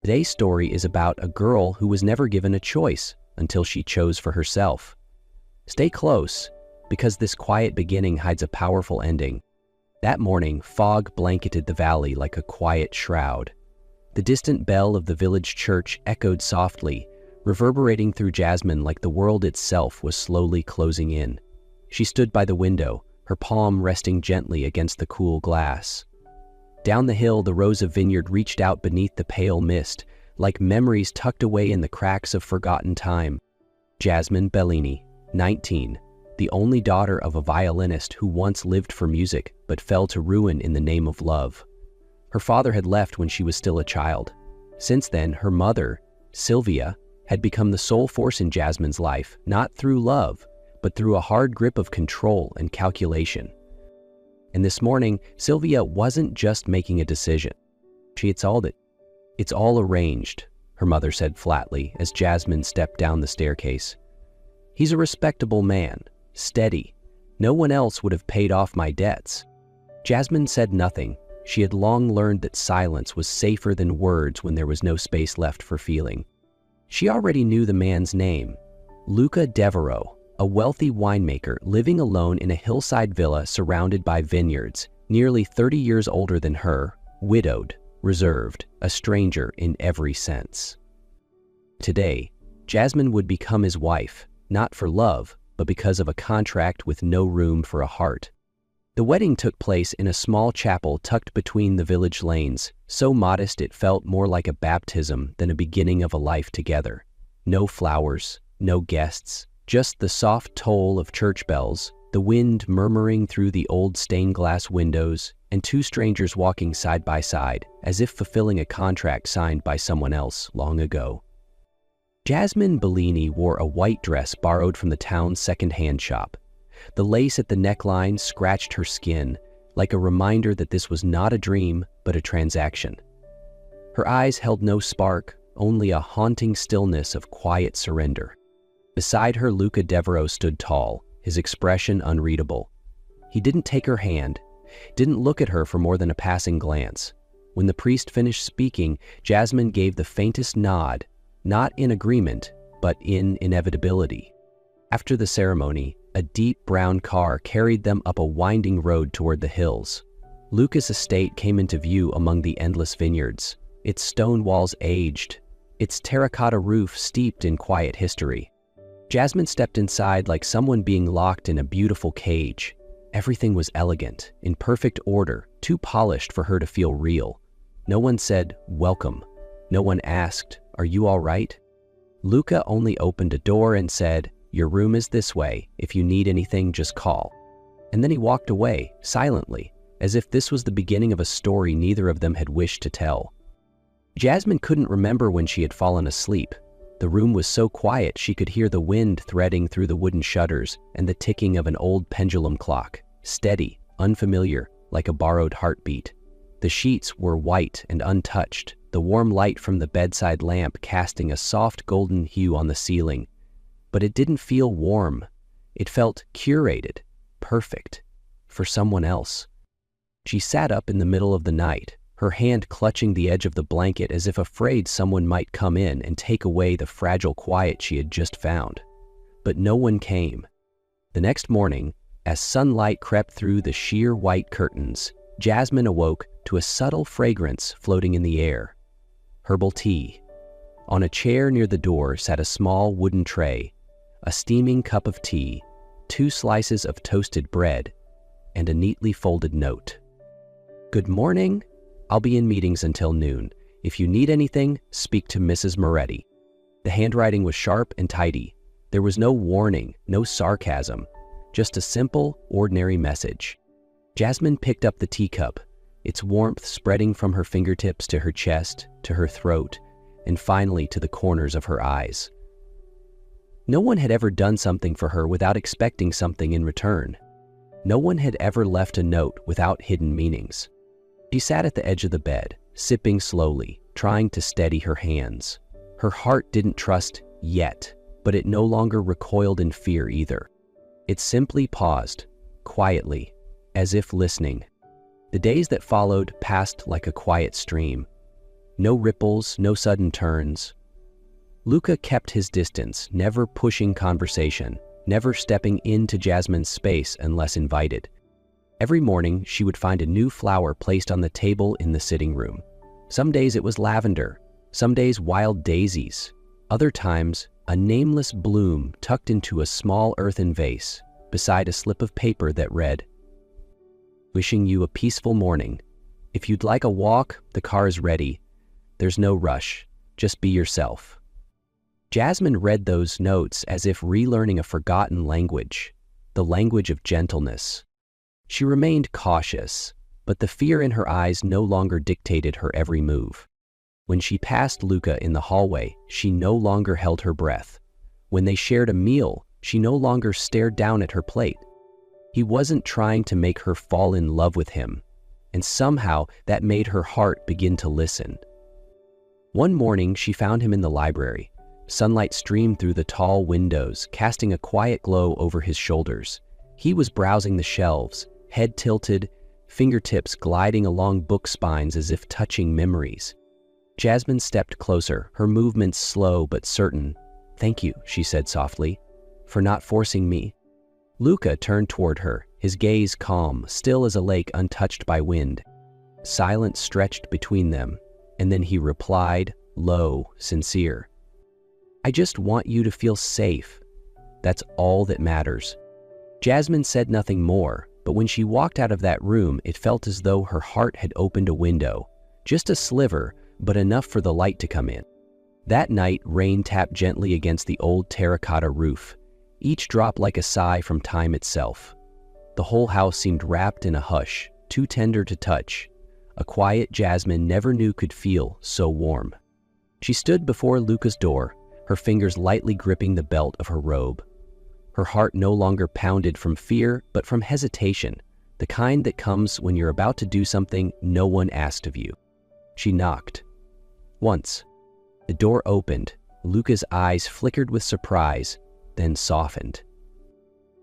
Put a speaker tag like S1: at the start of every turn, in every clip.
S1: Today's story is about a girl who was never given a choice until she chose for herself. Stay close, because this quiet beginning hides a powerful ending. That morning, fog blanketed the valley like a quiet shroud. The distant bell of the village church echoed softly, reverberating through Jasmine like the world itself was slowly closing in. She stood by the window, her palm resting gently against the cool glass. Down the hill, the rows of vineyard reached out beneath the pale mist, like memories tucked away in the cracks of forgotten time. Jasmine Bellini, 19, the only daughter of a violinist who once lived for music but fell to ruin in the name of love. Her father had left when she was still a child. Since then, her mother, Sylvia, had become the sole force in Jasmine's life, not through love, but through a hard grip of control and calculation. And this morning, Sylvia wasn't just making a decision. It's all arranged, her mother said flatly as Jasmine stepped down the staircase. He's a respectable man, steady. No one else would have paid off my debts. Jasmine said nothing. She had long learned that silence was safer than words when there was no space left for feeling. She already knew the man's name, Luca Devereaux, a wealthy winemaker living alone in a hillside villa surrounded by vineyards, nearly 30 years older than her, widowed, reserved, a stranger in every sense. Today, Jasmine would become his wife, not for love, but because of a contract with no room for a heart. The wedding took place in a small chapel tucked between the village lanes, so modest it felt more like a baptism than a beginning of a life together. No flowers, no guests, just the soft toll of church bells, the wind murmuring through the old stained glass windows, and two strangers walking side by side, as if fulfilling a contract signed by someone else long ago. Jasmine Bellini wore a white dress borrowed from the town's second-hand shop. The lace at the neckline scratched her skin, like a reminder that this was not a dream, but a transaction. Her eyes held no spark, only a haunting stillness of quiet surrender. Beside her, Luca Devereaux stood tall, his expression unreadable. He didn't take her hand, didn't look at her for more than a passing glance. When the priest finished speaking, Jasmine gave the faintest nod, not in agreement, but in inevitability. After the ceremony, a deep brown car carried them up a winding road toward the hills. Luca's estate came into view among the endless vineyards, its stone walls aged, its terracotta roof steeped in quiet history. Jasmine stepped inside like someone being locked in a beautiful cage. Everything was elegant, in perfect order, too polished for her to feel real. No one said, "Welcome." No one asked, "Are you all right?" Luca only opened a door and said, "Your room is this way. If you need anything, just call." And then he walked away, silently, as if this was the beginning of a story neither of them had wished to tell. Jasmine couldn't remember when she had fallen asleep. The room was so quiet she could hear the wind threading through the wooden shutters and the ticking of an old pendulum clock, steady, unfamiliar, like a borrowed heartbeat. The sheets were white and untouched, the warm light from the bedside lamp casting a soft golden hue on the ceiling. But it didn't feel warm. It felt curated, perfect, for someone else. She sat up in the middle of the night, her hand clutching the edge of the blanket as if afraid someone might come in and take away the fragile quiet she had just found. But no one came. The next morning, as sunlight crept through the sheer white curtains, Jasmine awoke to a subtle fragrance floating in the air. Herbal tea. On a chair near the door sat a small wooden tray, a steaming cup of tea, 2 slices of toasted bread, and a neatly folded note. "Good morning. I'll be in meetings until noon. If you need anything, speak to Mrs. Moretti." The handwriting was sharp and tidy. There was no warning, no sarcasm, just a simple, ordinary message. Jasmine picked up the teacup, its warmth spreading from her fingertips to her chest, to her throat, and finally to the corners of her eyes. No one had ever done something for her without expecting something in return. No one had ever left a note without hidden meanings. She sat at the edge of the bed, sipping slowly, trying to steady her hands. Her heart didn't trust yet, but it no longer recoiled in fear either. It simply paused, quietly, as if listening. The days that followed passed like a quiet stream. No ripples, no sudden turns. Luca kept his distance, never pushing conversation, never stepping into Jasmine's space unless invited. Every morning, she would find a new flower placed on the table in the sitting room. Some days it was lavender, some days wild daisies, other times a nameless bloom tucked into a small earthen vase beside a slip of paper that read, "Wishing you a peaceful morning. If you'd like a walk, the car is ready. There's no rush. Just be yourself." Jasmine read those notes as if relearning a forgotten language, the language of gentleness. She remained cautious, but the fear in her eyes no longer dictated her every move. When she passed Luca in the hallway, she no longer held her breath. When they shared a meal, she no longer stared down at her plate. He wasn't trying to make her fall in love with him, and somehow that made her heart begin to listen. One morning, she found him in the library. Sunlight streamed through the tall windows, casting a quiet glow over his shoulders. He was browsing the shelves, head tilted, fingertips gliding along book spines as if touching memories. Jasmine stepped closer, her movements slow but certain. "Thank you," she said softly, "for not forcing me." Luca turned toward her, his gaze calm, still as a lake untouched by wind. Silence stretched between them, and then he replied, low, sincere, "I just want you to feel safe. That's all that matters." Jasmine said nothing more, but when she walked out of that room, it felt as though her heart had opened a window, just a sliver, but enough for the light to come in. That night, rain tapped gently against the old terracotta roof, each drop like a sigh from time itself. The whole house seemed wrapped in a hush, too tender to touch, a quiet Jasmine never knew could feel so warm. She stood before Luca's door, her fingers lightly gripping the belt of her robe. Her heart no longer pounded from fear, but from hesitation, the kind that comes when you're about to do something no one asked of you. She knocked. Once. The door opened. Luca's eyes flickered with surprise, then softened.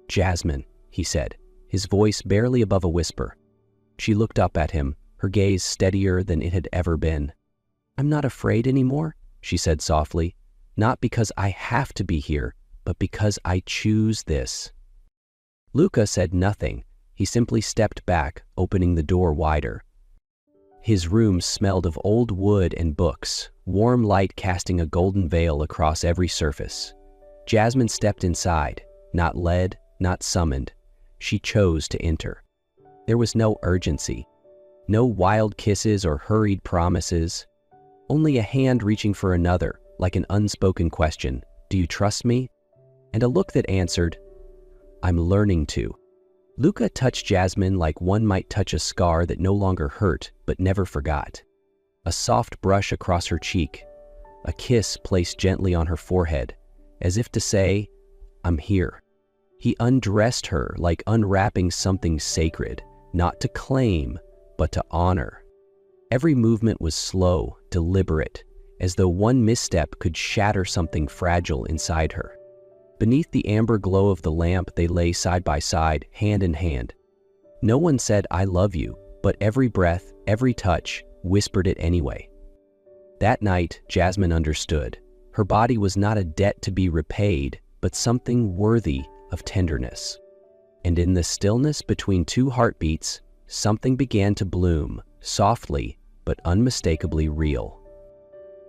S1: "Jasmine," he said, his voice barely above a whisper. She looked up at him, her gaze steadier than it had ever been. "I'm not afraid anymore," she said softly, "not because I have to be here, but because I choose this." Luca said nothing. He simply stepped back, opening the door wider. His room smelled of old wood and books, warm light casting a golden veil across every surface. Jasmine stepped inside, not led, not summoned. She chose to enter. There was no urgency, no wild kisses or hurried promises, only a hand reaching for another, like an unspoken question, "Do you trust me?" And a look that answered, "I'm learning to." Luca touched Jasmine like one might touch a scar that no longer hurt but never forgot. A soft brush across her cheek, a kiss placed gently on her forehead, as if to say, "I'm here." He undressed her like unwrapping something sacred, not to claim, but to honor. Every movement was slow, deliberate, as though one misstep could shatter something fragile inside her. Beneath the amber glow of the lamp, they lay side by side, hand in hand. No one said, "I love you," but every breath, every touch, whispered it anyway. That night, Jasmine understood. Her body was not a debt to be repaid, but something worthy of tenderness. And in the stillness between two heartbeats, something began to bloom, softly but unmistakably real.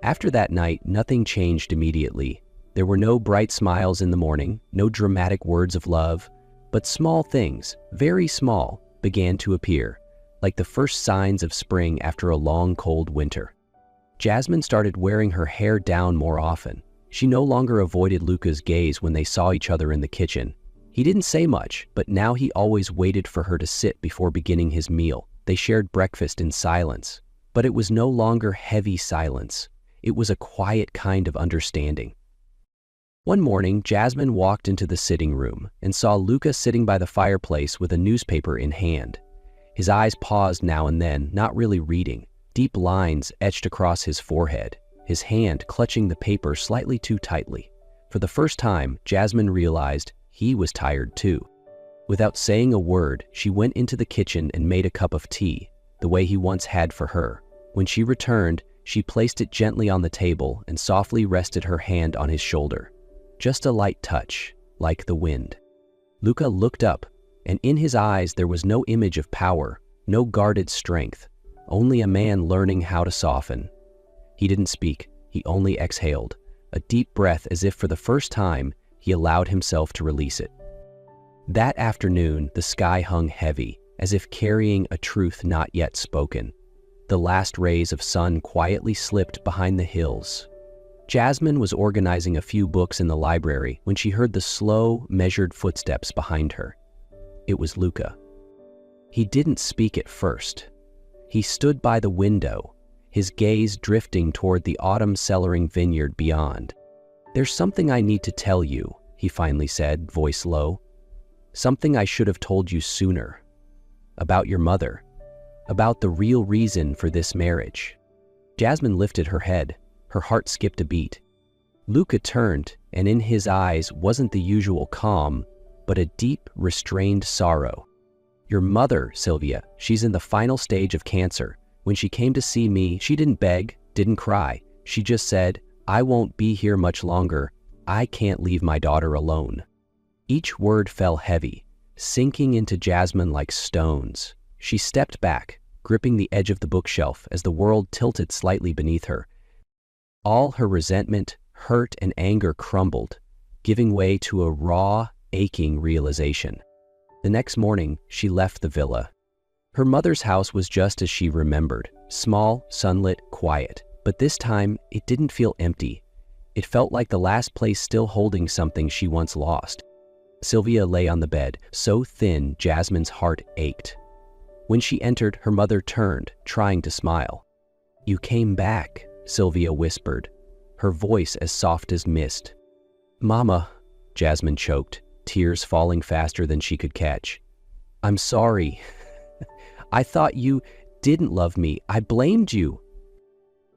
S1: After that night, nothing changed immediately. There were no bright smiles in the morning, no dramatic words of love, but small things, very small, began to appear, like the first signs of spring after a long, cold winter. Jasmine started wearing her hair down more often. She no longer avoided Luca's gaze when they saw each other in the kitchen. He didn't say much, but now he always waited for her to sit before beginning his meal. They shared breakfast in silence, but it was no longer heavy silence. It was a quiet kind of understanding. One morning, Jasmine walked into the sitting room and saw Luca sitting by the fireplace with a newspaper in hand. His eyes paused now and then, not really reading. Deep lines etched across his forehead, his hand clutching the paper slightly too tightly. For the first time, Jasmine realized he was tired too. Without saying a word, she went into the kitchen and made a cup of tea, the way he once had for her. When she returned, She placed it gently on the table and softly rested her hand on his shoulder. Just a light touch, like the wind. Luca looked up, and in his eyes there was no image of power, no guarded strength, only a man learning how to soften. He didn't speak, he only exhaled, a deep breath as if for the first time he allowed himself to release it. That afternoon, the sky hung heavy, as if carrying a truth not yet spoken. The last rays of sun quietly slipped behind the hills. Jasmine was organizing a few books in the library when she heard the slow, measured footsteps behind her. It was Luca. He didn't speak at first. He stood by the window, his gaze drifting toward the autumn-cellaring vineyard beyond. "There's something I need to tell you," he finally said, voice low. "Something I should have told you sooner. About your mother. About the real reason for this marriage." Jasmine lifted her head. Her heart skipped a beat. Luca turned, and in his eyes wasn't the usual calm, but a deep, restrained sorrow. "Your mother, Sylvia, she's in the final stage of cancer. When she came to see me, she didn't beg, didn't cry. She just said, 'I won't be here much longer. I can't leave my daughter alone.'" Each word fell heavy, sinking into Jasmine like stones. She stepped back, gripping the edge of the bookshelf as the world tilted slightly beneath her. All her resentment, hurt, and anger crumbled, giving way to a raw, aching realization. The next morning, she left the villa. Her mother's house was just as she remembered, small, sunlit, quiet. But this time, it didn't feel empty. It felt like the last place still holding something she once lost. Sylvia lay on the bed, so thin Jasmine's heart ached. When she entered, her mother turned, trying to smile. "You came back," Sylvia whispered, her voice as soft as mist. "Mama," Jasmine choked, tears falling faster than she could catch. "I'm sorry. I thought you didn't love me. I blamed you."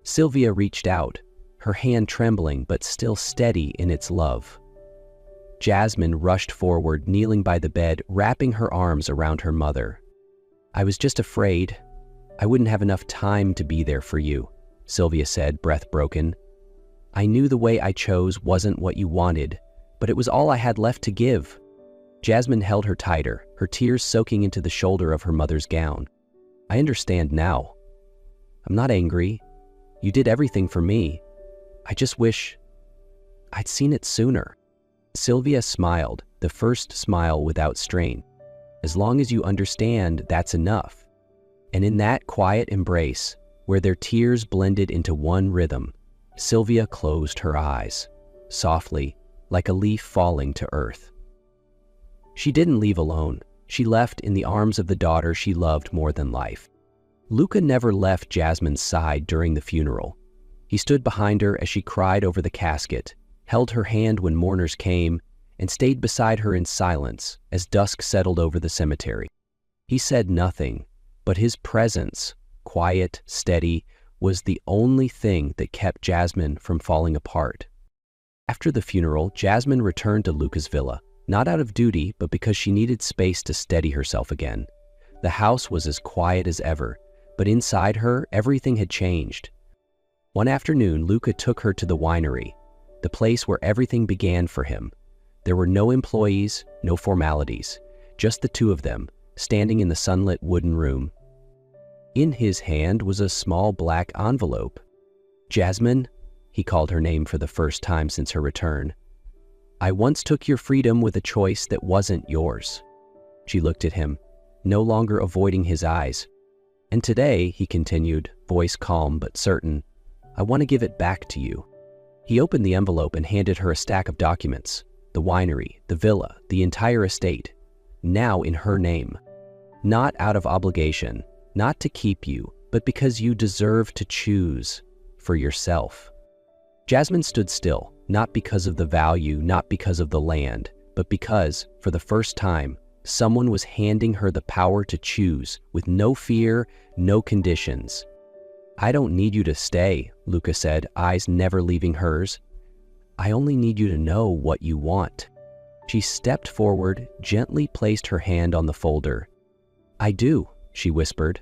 S1: Sylvia reached out, her hand trembling but still steady in its love. Jasmine rushed forward, kneeling by the bed, wrapping her arms around her mother. "I was just afraid I wouldn't have enough time to be there for you," Sylvia said, breath broken. "I knew the way I chose wasn't what you wanted, but it was all I had left to give." Jasmine held her tighter, her tears soaking into the shoulder of her mother's gown. "I understand now. I'm not angry. You did everything for me. I just wish I'd seen it sooner." Sylvia smiled, the first smile without strain. "As long as you understand, that's enough." And in that quiet embrace, where their tears blended into one rhythm, Sylvia closed her eyes, softly, like a leaf falling to earth. She didn't leave alone. She left in the arms of the daughter she loved more than life. Luca never left Jasmine's side during the funeral. He stood behind her as she cried over the casket, held her hand when mourners came, and stayed beside her in silence as dusk settled over the cemetery. He said nothing, but his presence, quiet, steady, was the only thing that kept Jasmine from falling apart. After the funeral, Jasmine returned to Luca's villa, not out of duty, but because she needed space to steady herself again. The house was as quiet as ever, but inside her, everything had changed. One afternoon, Luca took her to the winery, the place where everything began for him. There were no employees, no formalities, just the two of them, standing in the sunlit wooden room. In his hand was a small black envelope. "Jasmine," he called her name for the first time since her return. "I once took your freedom with a choice that wasn't yours." She looked at him, no longer avoiding his eyes. "And today," he continued, voice calm but certain, "I want to give it back to you." He opened the envelope and handed her a stack of documents, the winery, the villa, the entire estate, now in her name. Not out of obligation, not to keep you, but because you deserve to choose for yourself. Jasmine stood still, not because of the value, not because of the land, but because, for the first time, someone was handing her the power to choose with no fear, no conditions. "I don't need you to stay," Luca said, eyes never leaving hers. "I only need you to know what you want." She stepped forward, gently placed her hand on the folder. "I do," she whispered.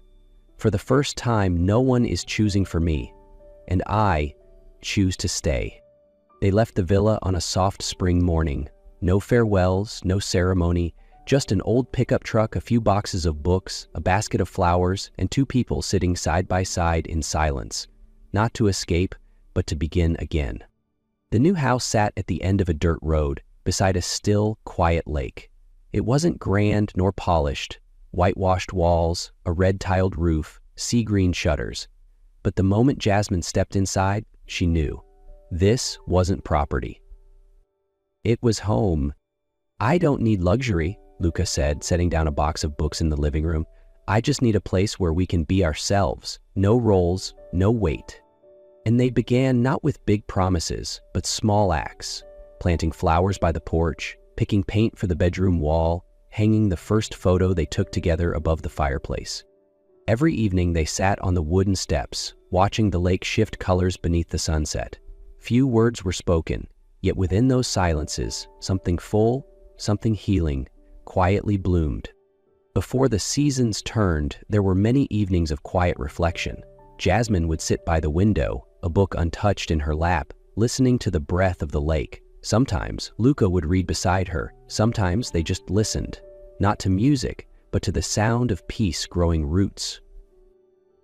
S1: "For the first time, no one is choosing for me. and I choose to stay." They left the villa on a soft spring morning. No farewells, no ceremony, just an old pickup truck, a few boxes of books, a basket of flowers, and two people sitting side by side in silence, not to escape, but to begin again. The new house sat at the end of a dirt road, beside a still, quiet lake. It wasn't grand nor polished, whitewashed walls, a red-tiled roof, sea-green shutters. But the moment Jasmine stepped inside, she knew. This wasn't property. It was home. "I don't need luxury," Luca said, setting down a box of books in the living room. "I just need a place where we can be ourselves. No roles, no weight." And they began not with big promises, but small acts. Planting flowers by the porch, picking paint for the bedroom wall, hanging the first photo they took together above the fireplace. Every evening they sat on the wooden steps, watching the lake shift colors beneath the sunset. Few words were spoken, yet within those silences, something full, something healing, quietly bloomed. Before the seasons turned, there were many evenings of quiet reflection. Jasmine would sit by the window, a book untouched in her lap, listening to the breath of the lake. Sometimes Luca would read beside her. Sometimes they just listened, not to music, but to the sound of peace growing roots.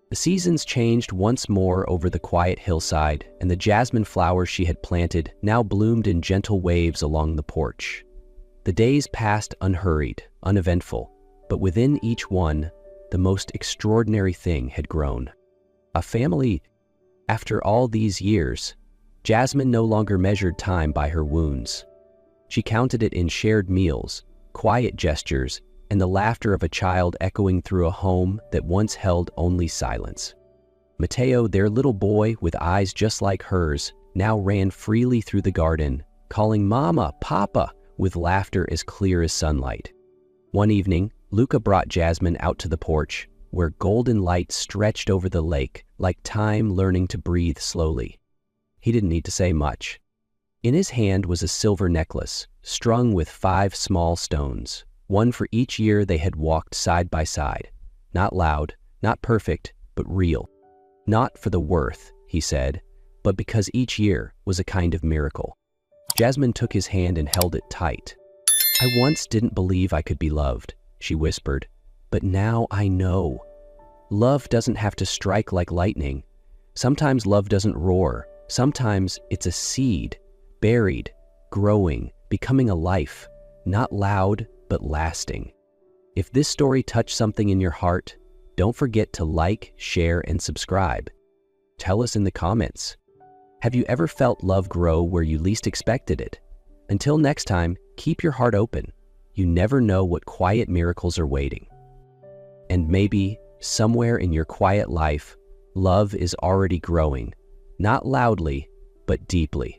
S1: The seasons changed once more over the quiet hillside, and the jasmine flowers she had planted now bloomed in gentle waves along the porch. The days passed unhurried, uneventful, but within each one, the most extraordinary thing had grown. A family. After all these years, Jasmine no longer measured time by her wounds. She counted it in shared meals, quiet gestures, and the laughter of a child echoing through a home that once held only silence. Matteo, their little boy with eyes just like hers, now ran freely through the garden, calling Mama, Papa, with laughter as clear as sunlight. One evening, Luca brought Jasmine out to the porch, where golden light stretched over the lake, like time learning to breathe slowly. He didn't need to say much. In his hand was a silver necklace, strung with 5 small stones, one for each year they had walked side by side. Not loud, not perfect, but real. Not for the worth, he said, but because each year was a kind of miracle. Jasmine took his hand and held it tight. "I once didn't believe I could be loved," she whispered, "but now I know. Love doesn't have to strike like lightning. Sometimes love doesn't roar. Sometimes it's a seed, buried, growing, becoming a life, not loud, but lasting." If this story touched something in your heart, don't forget to like, share, and subscribe. Tell us in the comments. Have you ever felt love grow where you least expected it? Until next time, keep your heart open. You never know what quiet miracles are waiting. And maybe, somewhere in your quiet life, love is already growing, not loudly, but deeply.